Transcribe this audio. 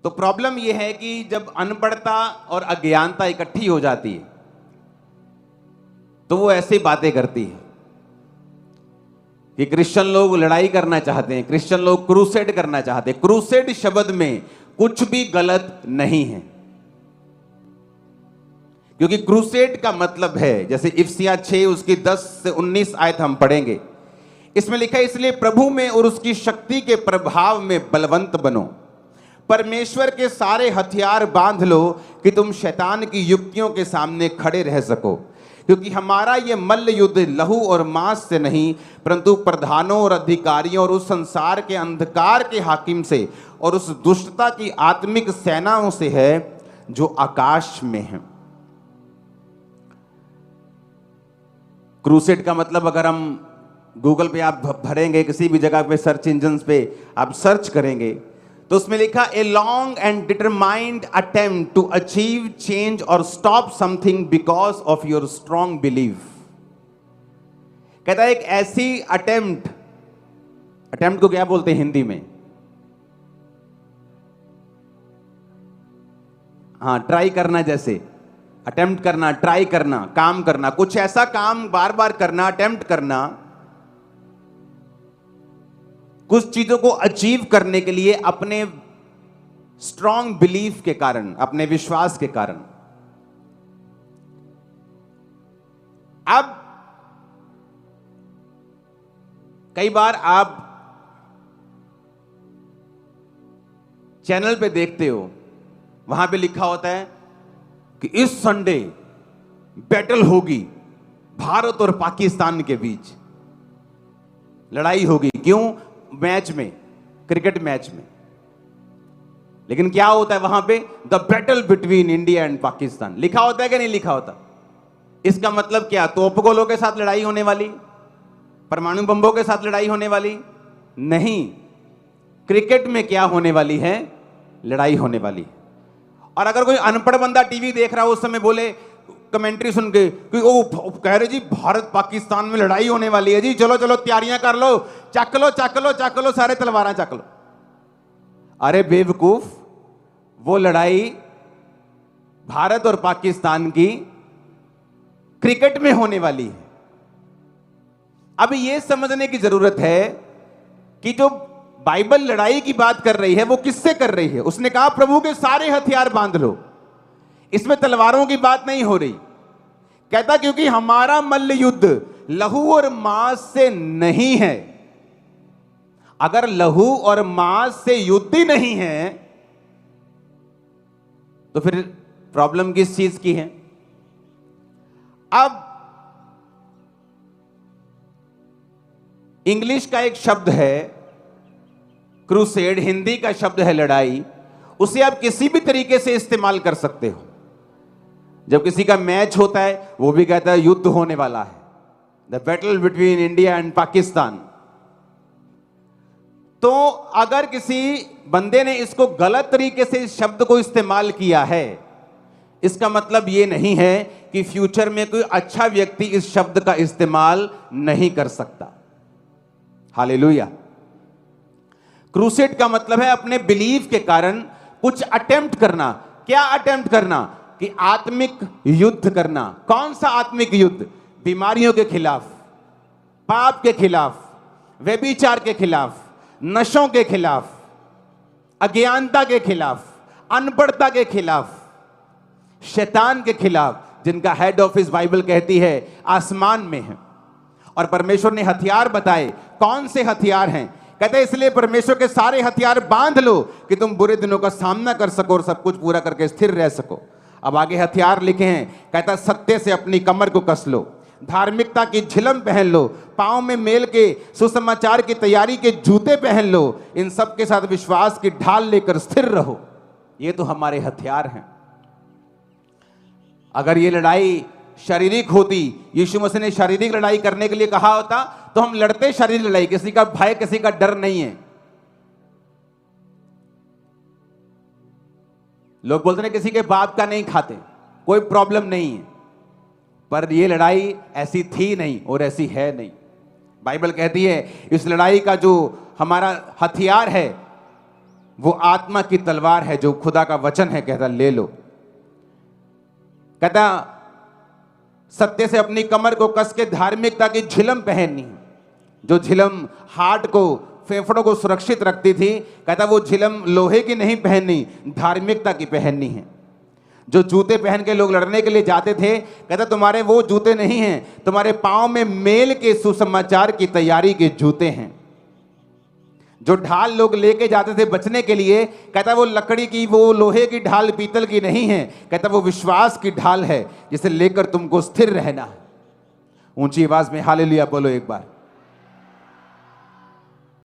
तो प्रॉब्लम यह है कि जब अनपढ़ता और अज्ञानता इकट्ठी हो जाती है तो वो ऐसी बातें करती है कि क्रिश्चियन लोग लड़ाई करना चाहते हैं, क्रिश्चियन लोग क्रूसेड करना चाहते हैं। क्रूसेड शब्द में कुछ भी गलत नहीं है, क्योंकि क्रूसेड का मतलब है, जैसे इफिसियां 6 उसकी 10 से 19 आयत हम पढ़ेंगे, इसमें लिखा है, इसलिए प्रभु में और उसकी शक्ति के प्रभाव में बलवंत बनो, परमेश्वर के सारे हथियार बांध लो कि तुम शैतान की युक्तियों के सामने खड़े रह सको, क्योंकि हमारा यह मल्ल युद्ध लहू और मांस से नहीं परंतु प्रधानों और अधिकारियों और उस संसार के अंधकार के हाकिम से और उस दुष्टता की आत्मिक सेनाओं से है जो आकाश में है। क्रूसेड का मतलब अगर हम गूगल पे आप भरेंगे, किसी भी जगह पे सर्च इंजन पे आप सर्च करेंगे तो उसमें लिखा a long and determined attempt to achieve change और stop something because of your strong believe. कहता है एक ऐसी अटेम्प्ट को क्या बोलते हैं हिंदी में? हाँ, ट्राई करना, जैसे अटेम्प्ट करना, ट्राई करना, काम करना, कुछ ऐसा काम बार बार करना, अटेम्प्ट करना, कुछ चीजों को अचीव करने के लिए अपने स्ट्रॉन्ग बिलीफ के कारण, अपने विश्वास के कारण। अब कई बार आप चैनल पे देखते हो, वहां पे लिखा होता है कि इस संडे बैटल होगी भारत और पाकिस्तान के बीच, लड़ाई होगी। क्यों? मैच में, क्रिकेट मैच में। लेकिन क्या होता है वहां पे? The battle between India and Pakistan लिखा होता है कि नहीं लिखा होता? इसका मतलब क्या? तोपगोलों के साथ लड़ाई होने वाली? परमाणु बम्बों के साथ लड़ाई होने वाली? नहीं, क्रिकेट में क्या होने वाली है? लड़ाई होने वाली। और अगर कोई अनपढ़ बंदा टीवी देख रहा हो, उस समय बोले कमेंट्री सुन के कि ओ कह रहे जी भारत पाकिस्तान में लड़ाई होने वाली है जी, चलो चलो तैयारियां कर लो, चक लो चक लो चक लो, सारे तलवारें चक लो। अरे बेवकूफ, वो लड़ाई भारत और पाकिस्तान की क्रिकेट में होने वाली है। अब यह समझने की जरूरत है कि जो बाइबल लड़ाई की बात कर रही है वो किससे कर रही है? उसने कहा प्रभु के सारे हथियार बांध लो। इसमें तलवारों की बात नहीं हो रही। कहता क्योंकि हमारा मल्ल युद्ध लहू और मांस से नहीं है। अगर लहू और मांस से युद्ध ही नहीं है तो फिर प्रॉब्लम किस चीज की है? अब इंग्लिश का एक शब्द है क्रूसेड, हिंदी का शब्द है लड़ाई। उसे आप किसी भी तरीके से इस्तेमाल कर सकते हो। जब किसी का मैच होता है वो भी कहता है युद्ध होने वाला है, the battle between India and Pakistan. तो अगर किसी बंदे ने इसको गलत तरीके से इस शब्द को इस्तेमाल किया है, इसका मतलब यह नहीं है कि फ्यूचर में कोई अच्छा व्यक्ति इस शब्द का इस्तेमाल नहीं कर सकता। हालेलुया। क्रूसेड का मतलब है अपने बिलीफ के कारण कुछ अटेम्प्ट करना। क्या अटेम्प्ट करना? कि आत्मिक युद्ध करना। कौन सा आत्मिक युद्ध? बीमारियों के खिलाफ, पाप के खिलाफ, व्यभिचार के खिलाफ, नशों के खिलाफ, अज्ञानता के खिलाफ, अनपढ़ता के खिलाफ, शैतान के खिलाफ, जिनका हेड ऑफिस बाइबल कहती है आसमान में है। और परमेश्वर ने हथियार बताए। कौन से हथियार हैं? कहते हैं इसलिए परमेश्वर के सारे हथियार बांध लो कि तुम बुरे दिनों का सामना कर सको और सब कुछ पूरा करके स्थिर रह सको। अब आगे हथियार लिखे हैं। कहता सत्य से अपनी कमर को कस लो, धार्मिकता की झिलम पहन लो, पांव में मेल के सुसमाचार की तैयारी के जूते पहन लो, इन सब के साथ विश्वास की ढाल लेकर स्थिर रहो। ये तो हमारे हथियार हैं। अगर ये लड़ाई शारीरिक होती, यीशु मसीह ने शारीरिक लड़ाई करने के लिए कहा होता तो हम लड़ते शारीरिक लड़ाई। किसी का भय, किसी का डर नहीं है। लोग बोलते हैं किसी के बाप का नहीं खाते, कोई प्रॉब्लम नहीं है। पर यह लड़ाई ऐसी थी नहीं और ऐसी है नहीं। बाइबल कहती है इस लड़ाई का जो हमारा हथियार है वो आत्मा की तलवार है जो खुदा का वचन है। कहता ले लो। कहता सत्य से अपनी कमर को कस के धार्मिकता की झिलम पहननी, जो झिलम हार्ट को, फेफड़ों को सुरक्षित रखती थी। कहता वो झिलम लोहे की नहीं पहननी, धार्मिकता की पहननी है। जो जूते पहन के लोग लड़ने के लिए जाते थे, कहता तुम्हारे वो जूते नहीं हैं, तुम्हारे पांव में मेल के सुसमाचार की तैयारी के जूते हैं। जो ढाल लोग लेके जाते थे बचने के लिए, कहता वो लकड़ी की, वो लोहे की ढाल, पीतल की नहीं है। कहता वो विश्वास की ढाल है जिसे लेकर तुमको स्थिर रहना है। ऊंची आवाज में हालेलुया बोलो एक बार।